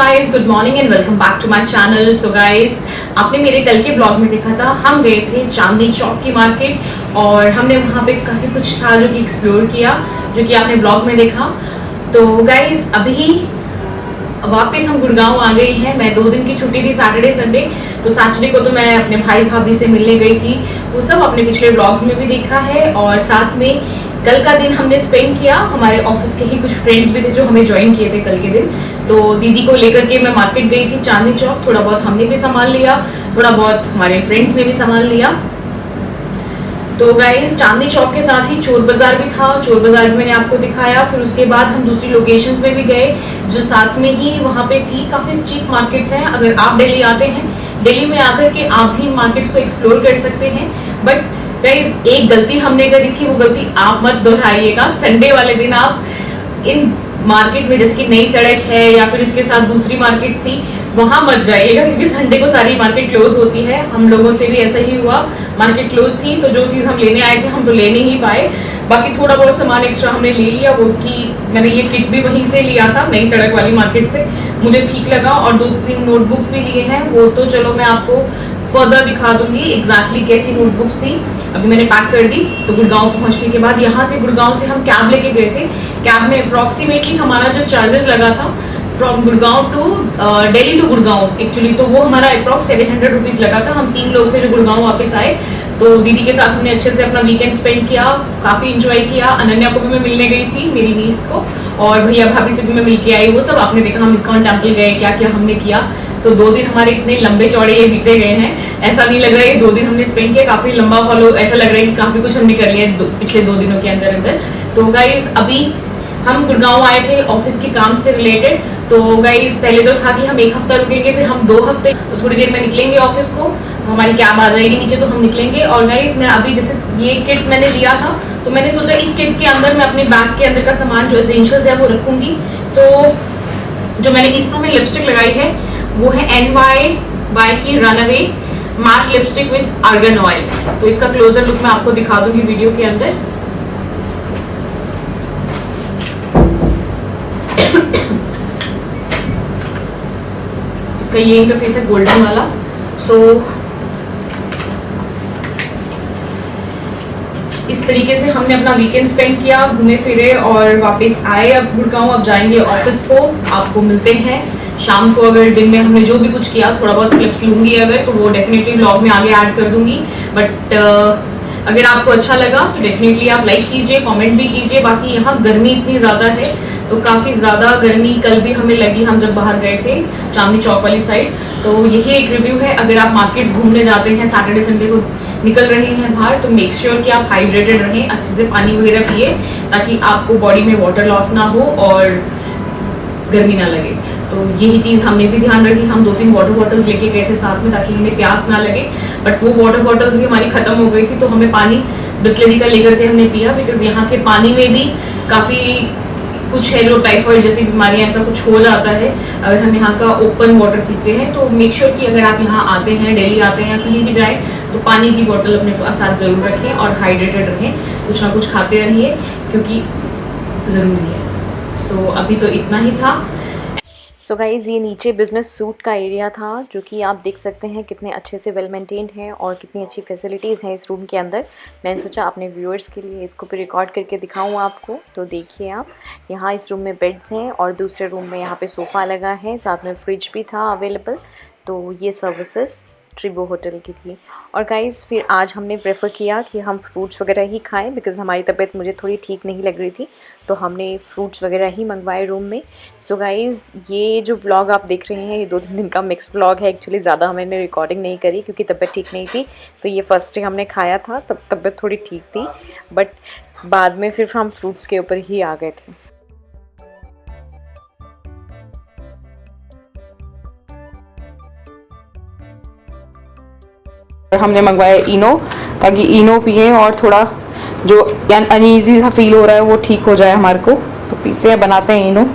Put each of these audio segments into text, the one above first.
Guys, good morning and welcome back to my channel. So guys, आपने मेरे कल के ब्लॉग में देखा था, हम गए थे चांदनी चौक की मार्केट और हमने वहाँ पे काफ़ी कुछ था जो कि एक्सप्लोर किया, जो कि आपने ब्लॉग में देखा। तो गाइस, अभी वापस हम गुड़गांव आ गए हैं। मैं 2 दिन की छुट्टी थी, सैटरडे संडे। तो सैटरडे को तो मैं अपने भाई भाभी से मिलने गई थी, वो सब अपने पिछले ब्लॉग्स में भी देखा है। और साथ में कल का दिन हमने स्पेंड किया, हमारे ऑफिस के ही कुछ फ्रेंड्स भी थे जो हमें ज्वाइन किए थे कल के दिन। तो दीदी को लेकर के मैं मार्केट गई थी चांदनी चौक, थोड़ा बहुत हमने भी सामान लिया, थोड़ा बहुत हमारे फ्रेंड्स ने भी सामान लिया। तो गाइस, चांदनी चौक के साथ ही चोर बाजार भी था, चोर बाजार भी मैंने आपको दिखाया। फिर उसके बाद हम दूसरी लोकेशंस में भी गए जो साथ में ही वहाँ पे थी। काफी चीप मार्केट्स हैं, अगर आप दिल्ली आते हैं, दिल्ली में आकर के आप भी मार्केट्स को एक्सप्लोर कर सकते हैं। बट गाइस, एक गलती हमने करी थी, वो गलती आप मत दोहराइएगा। संडे वाले दिन आप इन मार्केट में, जैसे कि नई सड़क है या फिर इसके साथ दूसरी मार्केट थी, वहां मत जाइएगा, क्योंकि संडे को सारी मार्केट क्लोज होती है। हम लोगों से भी ऐसा ही हुआ, मार्केट क्लोज थी, तो जो चीज हम लेने आए थे हम तो ले नहीं पाए। बाकी थोड़ा बहुत सामान एक्स्ट्रा हमने ले लिया, वो कि मैंने ये किट भी वहीं से लिया था, नई सड़क वाली मार्केट से, मुझे ठीक लगा। और 2-3 नोटबुक्स भी लिए हैं, वो तो चलो मैं आपको फर्दर दिखा दूंगी एग्जैक्टली कैसी नोटबुक्स थी। अभी मैंने पैक कर दी। तो गुड़गांव पहुंचने के बाद, यहाँ से गुड़गांव से हम कैब लेके गए थे। कैब में अप्रोक्सीमेटली हमारा जो चार्जेस लगा था from Gurgaon to Delhi to Gurgaon actually, तो वो हमारा अप्रॉक्स 700 रुपीज लगा था। हम 3 लोग थे जो गुड़गांव वापस आए। तो दीदी के साथ हमने अच्छे से अपना वीकेंड स्पेंड किया, काफी इंजॉय किया। अनन्या को भी मैं मिलने गई थी, मेरी नीस को, और भैया भाभी से भी मैं मिलके आई। वो सब आपने देखा, हम इस्कॉन टेम्पल गए, क्या क्या हमने किया। तो 2 दिन हमारे इतने लंबे चौड़े ये बीते गए हैं, ऐसा नहीं लग रहा है 2 दिन हमने स्पेंड किया काफी लंबा फॉलो, ऐसा लग रहा है कि काफी कुछ हमने कर लिया पिछले 2 दिनों के अंदर अंदर। तो गाइज, अभी हम गुड़गांव आए थे ऑफिस के काम से रिलेटेड। तो गाइज, पहले तो था कि हम 1 हफ्ता रुकेंगे, फिर हम 2 हफ्ते, तो थोड़ी देर में निकलेंगे ऑफिस को, हमारी कैब आ जाएगी नीचे तो हम निकलेंगे। और गाइज, मैं अभी जैसे ये किट मैंने लिया था, तो मैंने सोचा इस किट के अंदर मैं अपने बैग के अंदर का सामान जो एसेंशियल्स है वो रखूंगी। तो जो मैंने इसमें में लिपस्टिक लगाई है वो है NY की runaway matte lipstick with argan oil. तो इसका क्लोजर लुक मैं आपको दिखा दूंगी वीडियो के अंदर। इसका ये इंटरफेस है गोल्डन वाला। सो इस तरीके से हमने अपना वीकेंड स्पेंड किया, घूमे फिरे और वापस आए। अब गुड़गांव, अब जाएंगे ऑफिस को। आपको मिलते हैं शाम को। अगर दिन में हमने जो भी कुछ किया, थोड़ा बहुत क्लिप्स लूंगी अगर, तो वो डेफिनेटली व्लॉग में आगे ऐड कर दूंगी। बट अगर आपको अच्छा लगा तो डेफिनेटली आप लाइक कीजिए, कमेंट भी कीजिए। बाकी यहाँ गर्मी इतनी ज़्यादा है, तो काफ़ी ज़्यादा गर्मी कल भी हमें लगी, हम जब बाहर गए थे चांदनी चौक वाली साइड। तो यही एक रिव्यू है। अगर आप मार्केट्स घूमने जाते हैं, सैटरडे संडे को निकल रहे हैं बाहर, तो मेक श्योर कि आप हाइड्रेटेड रहें, अच्छे से पानी वगैरह पिए, ताकि आपको बॉडी में वाटर लॉस ना हो और गर्मी ना लगे। तो यही चीज़ हमने भी ध्यान रखी। हम 2-3 वाटर बॉटल्स लेके गए थे साथ में, ताकि हमें प्यास ना लगे। बट वो वाटर बॉटल्स भी हमारी खत्म हो गई थी, तो हमें पानी बिस्लरी का लेकर के हमने पिया, बिकॉज यहाँ के पानी में भी काफ़ी कुछ है जो टाइफाइड जैसी बीमारियां, ऐसा कुछ हो जाता है अगर हम यहाँ का ओपन वाटर पीते हैं। तो मेक श्योर कि अगर आप यहाँ आते हैं, दिल्ली आते हैं या कहीं भी जाए, तो पानी की बोतल अपने साथ जरूर रखें और हाइड्रेटेड रहें, कुछ ना कुछ खाते रहिए, क्योंकि ज़रूरी है। सो अभी तो इतना ही था। सो गाइज़, ये नीचे बिज़नेस सूट का एरिया था, जो कि आप देख सकते हैं कितने अच्छे से वेल मेंटेन्ड है और कितनी अच्छी फैसिलिटीज़ हैं इस रूम के अंदर। मैंने सोचा अपने व्यूअर्स के लिए इसको भी रिकॉर्ड करके दिखाऊं आपको। तो देखिए आप, यहाँ इस रूम में बेड्स हैं और दूसरे रूम में यहाँ पे सोफ़ा लगा है, साथ में फ्रिज भी था अवेलेबल। तो ये सर्विसेज ट्रिबो होटल की थी। और गाइज़, फिर आज हमने प्रेफर किया कि हम फ्रूट्स वगैरह ही खाएं, बिकॉज़ हमारी तबीयत मुझे थोड़ी ठीक नहीं लग रही थी, तो हमने फ्रूट्स वगैरह ही मंगवाए रूम में। सो गाइज़, ये जो व्लॉग आप देख रहे हैं, ये 2-3 दिन का मिक्स व्लॉग है एक्चुअली। ज़्यादा मैंने रिकॉर्डिंग नहीं करी क्योंकि तबीयत ठीक नहीं थी। तो ये फर्स्ट डे हमने खाया था, तब तबीयत थोड़ी ठीक थी, बट बाद में फिर हम फ्रूट्स के ऊपर ही आ गए थे। हमने मंगवाया इनो, ताकि इनो पिए और थोड़ा जो अनईजी सा फील हो रहा है वो ठीक हो जाए हमारे को। तो पीते हैं, बनाते हैं इनो।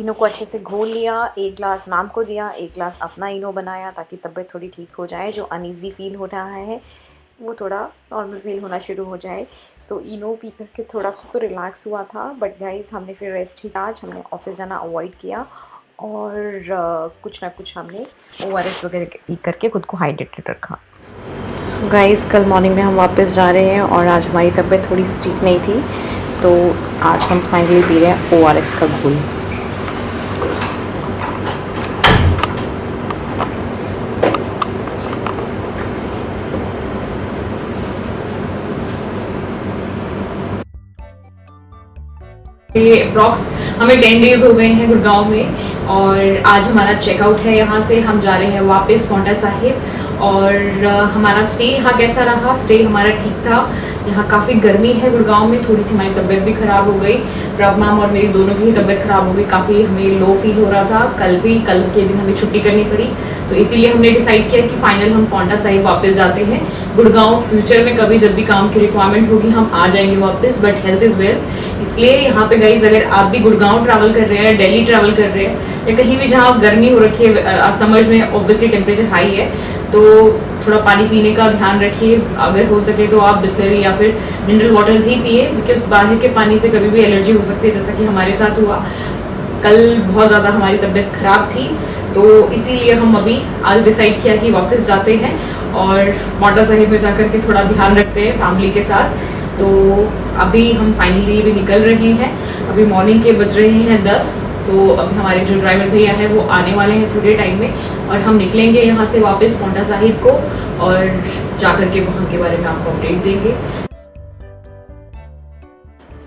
इनो को अच्छे से घोल लिया, एक ग्लास मैम को दिया, एक ग्लास अपना इनो बनाया ताकि तबीयत थोड़ी ठीक हो जाए। जो अनईज़ी फ़ील हो रहा है वो थोड़ा नॉर्मल फ़ील होना शुरू हो जाए। तो इनो पी करके थोड़ा सा तो रिलैक्स हुआ था, बट गाइस हमने फिर रेस्ट ही, आज हमने ऑफिस जाना अवॉइड किया और कुछ ना कुछ हमने ORS वगैरह पी करके खुद को हाइड्रेटेड रखा। सो गाइस कल मॉर्निंग में हम वापस जा रहे हैं और आज हमारी तबीयत थोड़ी सी ठीक नहीं थी, तो आज हम फाइनली पी रहे हैं ORS का घोल। ये अप्रॉक्स हमें 10 डेज हो गए हैं गुड़गांव में और आज हमारा चेकआउट है। यहाँ से हम जा रहे हैं वापस पांवटा साहिब। और हमारा स्टे यहाँ कैसा रहा? स्टे हमारा ठीक था। यहाँ काफ़ी गर्मी है गुड़गांव में, थोड़ी सी हमारी तबीयत भी ख़राब हो गई। प्रभ मैम और मेरी दोनों की ही तबीयत ख़राब हो गई, काफ़ी हमें लो फील हो रहा था। कल के दिन हमें छुट्टी करनी पड़ी, तो इसीलिए हमने डिसाइड किया कि फाइनल हम पांवटा साहिब वापस जाते हैं। गुड़गांव फ्यूचर में कभी जब भी काम की रिक्वायरमेंट होगी हम आ जाएंगे वापस, बट हेल्थ इज़ वेल्थ। इसलिए यहाँ पे गाइज अगर आप भी गुड़गांव ट्रैवल कर रहे हैं, दिल्ली ट्रैवल कर रहे हैं या कहीं भी जहाँ गर्मी हो रखी है, समर्स में ऑब्वियसली टेम्परेचर हाई है, तो थोड़ा पानी पीने का ध्यान रखिए। अगर हो सके तो आप बिस्लरी या फिर मिनरल वाटर्स ही पिए, बिकॉज बाहर के पानी से कभी भी एलर्जी हो सकती है, जैसा कि हमारे साथ हुआ। कल बहुत ज़्यादा हमारी तबीयत ख़राब थी, तो इसीलिए हम अभी आज डिसाइड किया कि वापस जाते हैं और पांवटा साहिब में जाकर के थोड़ा ध्यान रखते हैं फैमिली के साथ। तो अभी हम फाइनली भी निकल रहे हैं। अभी मॉर्निंग के बज रहे हैं 10, तो अभी हमारे जो ड्राइवर भैया हैं वो आने वाले हैं थोड़े टाइम में और हम निकलेंगे यहाँ से वापस पांवटा साहिब को और जाकर के वहाँ के बारे में आपको अपडेट देंगे।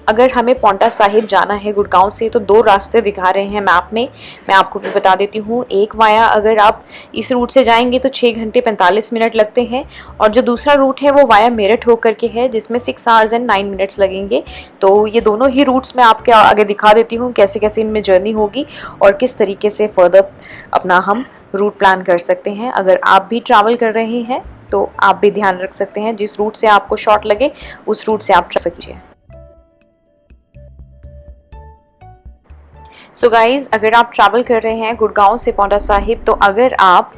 अगर हमें पांवटा साहिब जाना है गुड़गांव से तो 2 रास्ते दिखा रहे हैं मैप में, मैं आपको भी बता देती हूँ। एक वाया अगर आप इस रूट से जाएंगे तो 6 घंटे 45 मिनट लगते हैं, और जो दूसरा रूट है वो वाया मेरठ होकर के है जिसमें 6 आवर्स एंड 9 मिनट्स लगेंगे। तो ये दोनों ही रूट्स मैं आपके आगे दिखा देती हूँ कैसे कैसे इनमें जर्नी होगी और किस तरीके से फर्दर अपना हम रूट प्लान कर सकते हैं। अगर आप भी ट्रैवल कर रहे हैं तो आप भी ध्यान रख सकते हैं, जिस रूट से आपको शॉर्ट लगे उस रूट से आप ट्रैवल कीजिए। सो गाइज़ अगर आप ट्रैवल कर रहे हैं गुड़गांव से पांवटा साहिब, तो अगर आप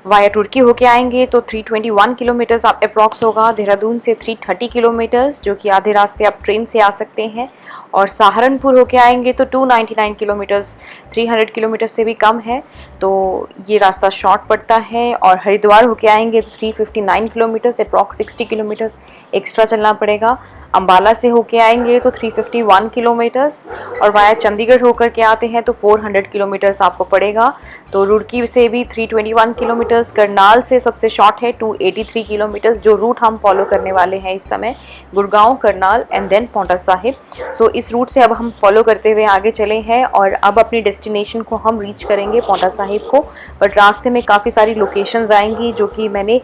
वाया तुर्की होके आएंगे तो 321 किलोमीटर्स आप अप्रॉक्स होगा। देहरादून से 330 किलोमीटर्स, जो कि आधे रास्ते आप ट्रेन से आ सकते हैं। और सहारनपुर होके आएंगे तो 299 किलोमीटर्स, 300 किलोमीटर से भी कम है, तो ये रास्ता शॉर्ट पड़ता है। और हरिद्वार होके आएंगे तो 359 किलोमीटर्स, अप्रॉक्स 60 किलोमीटर्स एक्स्ट्रा चलना पड़ेगा। अम्बाला से होके आएंगे तो 351 किलोमीटर्स, और वाया चंडीगढ़ होकर के आते हैं तो 400 किलोमीटर्स आपको पड़ेगा। तो रुड़की से भी 321 किलोमीटर्स, करनाल से सबसे शॉर्ट है 283 किलोमीटर्स, जो रूट हम फॉलो करने वाले हैं इस समय, गुड़गांव, करनाल एंड देन पांवटा साहिब। सो इस रूट से अब हम फॉलो करते हुए आगे चले हैं और अब अपनी डेस्टिनेशन को हम रीच करेंगे पांवटा साहिब को। बट रास्ते में काफ़ी सारी लोकेशंस आएंगी जो कि मैंने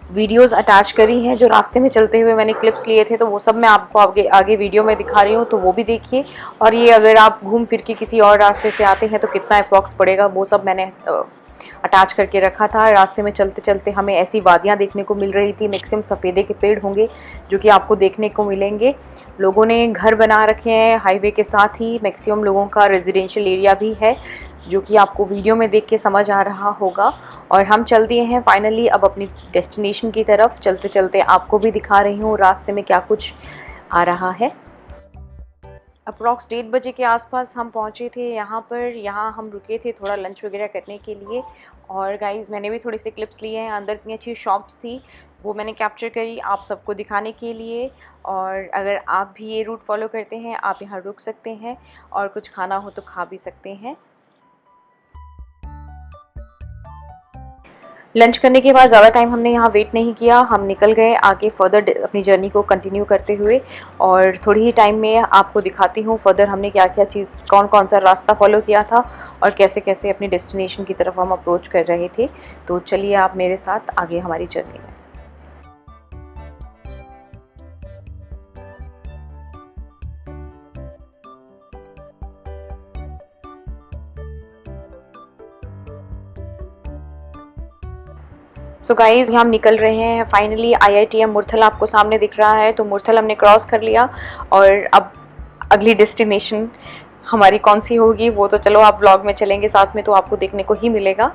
वीडियोस अटैच करी हैं, जो रास्ते में चलते हुए मैंने क्लिप्स लिए थे, तो वो सब मैं आपको आगे वीडियो में दिखा रही हूँ, तो वो भी देखिए। और ये अगर आप घूम फिर के किसी और रास्ते से आते हैं तो कितना अप्रॉक्स पड़ेगा वो सब मैंने अटैच करके रखा था। रास्ते में चलते चलते हमें ऐसी वादियाँ देखने को मिल रही थी, मैक्सिमम सफ़ेदे के पेड़ होंगे जो कि आपको देखने को मिलेंगे। लोगों ने घर बना रखे हैं हाईवे के साथ ही, मैक्सिमम लोगों का रेजिडेंशियल एरिया भी है, जो कि आपको वीडियो में देख के समझ आ रहा होगा। और हम चल दिए हैं फाइनली अब अपनी डेस्टिनेशन की तरफ। चलते चलते आपको भी दिखा रही हूँ रास्ते में क्या कुछ आ रहा है। अप्रॉक्स 1:30 बजे के आसपास हम पहुँचे थे यहाँ पर। यहाँ हम रुके थे थोड़ा लंच वगैरह करने के लिए। और गाइज़ मैंने भी थोड़े से क्लिप्स लिए हैं, अंदर इतनी अच्छी शॉप्स थी वो मैंने कैप्चर करी आप सबको दिखाने के लिए। और अगर आप भी ये रूट फॉलो करते हैं आप यहाँ रुक सकते हैं और कुछ खाना हो तो खा भी सकते हैं। लंच करने के बाद ज़्यादा टाइम हमने यहाँ वेट नहीं किया, हम निकल गए आगे फर्दर अपनी जर्नी को कंटिन्यू करते हुए। और थोड़ी ही टाइम में आपको दिखाती हूँ फर्दर हमने क्या क्या चीज़, कौन कौन सा रास्ता फॉलो किया था और कैसे कैसे अपनी डेस्टिनेशन की तरफ हम अप्रोच कर रहे थे। तो चलिए आप मेरे साथ आगे हमारी जर्नी में। सो गाइज़ हम निकल रहे हैं फाइनली। IITM मुरथल आपको सामने दिख रहा है, तो मुरथल हमने क्रॉस कर लिया और अब अगली डेस्टिनेशन हमारी कौन सी होगी वो तो चलो आप व्लॉग में चलेंगे साथ में तो आपको देखने को ही मिलेगा।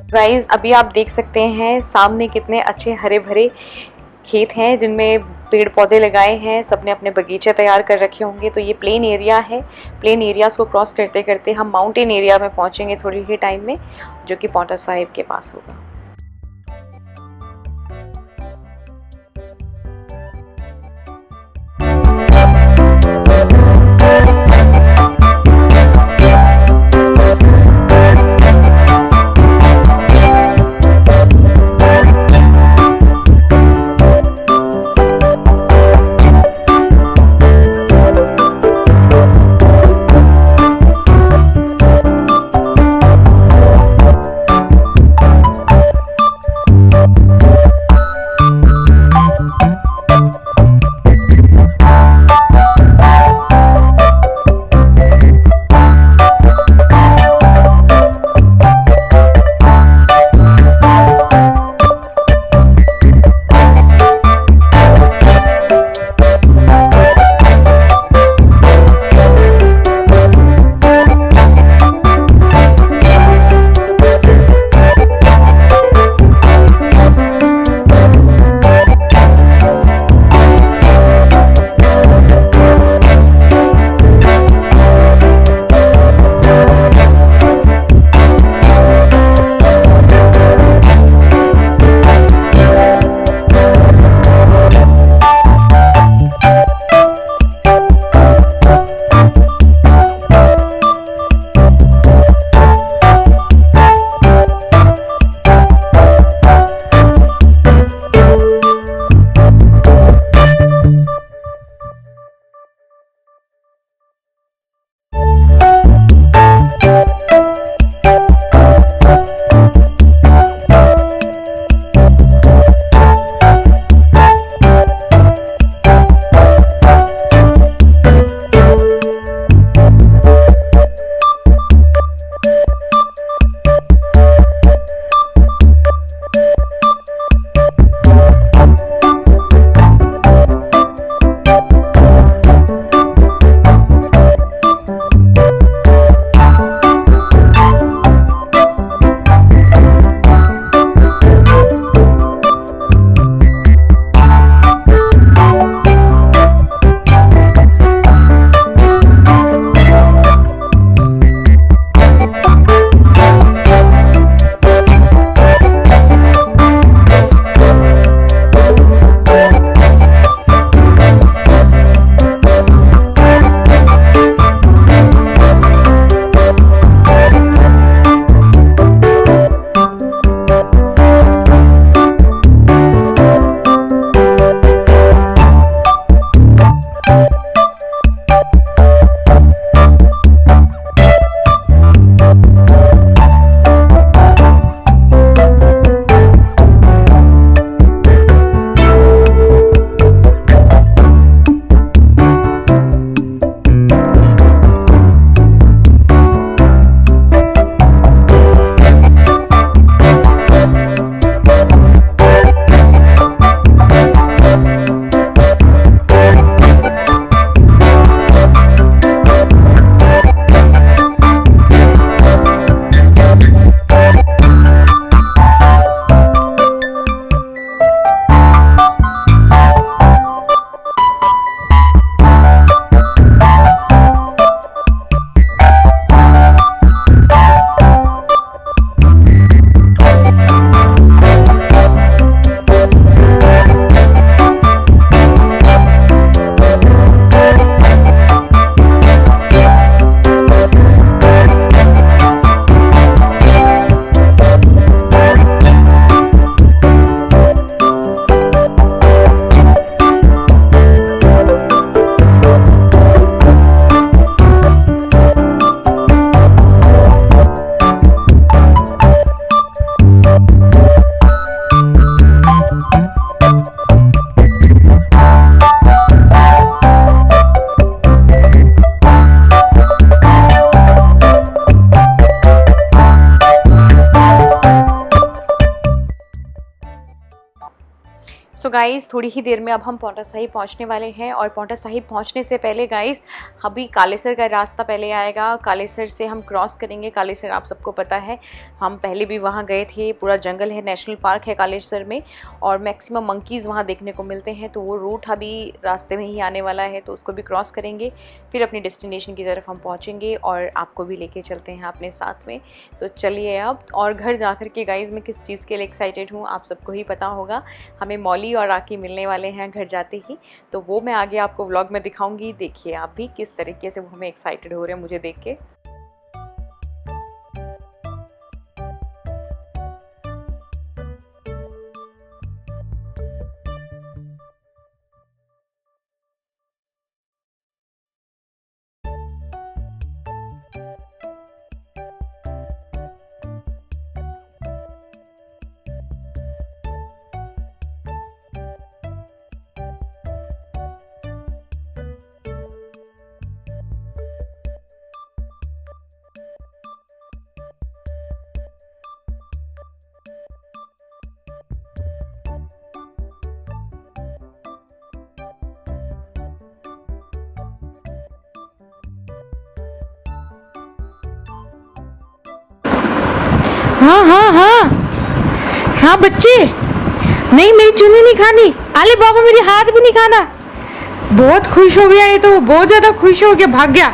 गाइज अभी आप देख सकते हैं सामने कितने अच्छे हरे भरे खेत हैं जिनमें पेड़ पौधे लगाए हैं, सबने अपने बगीचे तैयार कर रखे होंगे। तो ये प्लेन एरिया है। प्लेन एरियाज़ को क्रॉस करते करते हम माउंटेन एरिया में पहुंचेंगे थोड़ी ही टाइम में, जो कि पांवटा साहिब के पास होगा। गाइस थोड़ी ही देर में अब हम पांवटा साहिब पहुंचने वाले हैं और पांवटा साहिब पहुंचने से पहले गाइस अभी कालेसर का रास्ता पहले आएगा। कालेसर से हम क्रॉस करेंगे। कालेसर आप सबको पता है, हम पहले भी वहां गए थे। पूरा जंगल है, नेशनल पार्क है कालेसर में और मैक्सिमम मंकीज़ वहां देखने को मिलते हैं। तो वो रूट अभी रास्ते में ही आने वाला है, तो उसको भी क्रॉस करेंगे, फिर अपनी डेस्टिनेशन की तरफ हम पहुँचेंगे और आपको भी लेके चलते हैं अपने साथ में। तो चलिए अब। और घर जा कर के गाइज़ मैं किस चीज़ के लिए एक्साइटेड हूँ आप सबको ही पता होगा। हमें मौली और राकी मिलने वाले हैं घर जाते ही, तो वो मैं आगे आपको व्लॉग में दिखाऊंगी। देखिए आप भी किस तरीके से वो हमें एक्साइटेड हो रहे हैं मुझे देख के। हाँ हाँ हाँ हाँ बच्चे, नहीं मेरी चुन्नी नहीं खानी। अरे बाबा मेरी हाथ भी नहीं खाना। बहुत खुश हो गया, ये तो बहुत ज़्यादा खुश हो गया, भाग गया।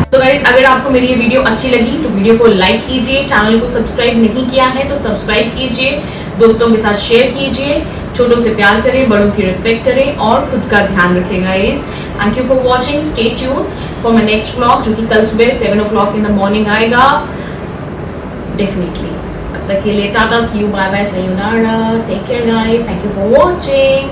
तो गाइस अगर आपको मेरी ये वीडियो अच्छी लगी तो वीडियो को लाइक कीजिए, चैनल को सब्सक्राइब नहीं किया है तो सब्सक्राइब कीजिए, दोस्तों के साथ शेयर कीजिए, छोटों से प्यार करें, बड़ों की रिस्पेक्ट करें और खुद का ध्यान रखें guys. Thank you for watching, stay tune for my next vlog जो कि कल सुबह 7 o'clock इन द मॉर्निंग आएगा डेफिनेटली। तब तक के लिए tata, see you, bye bye, sayonara, take care guys, thank you for watching.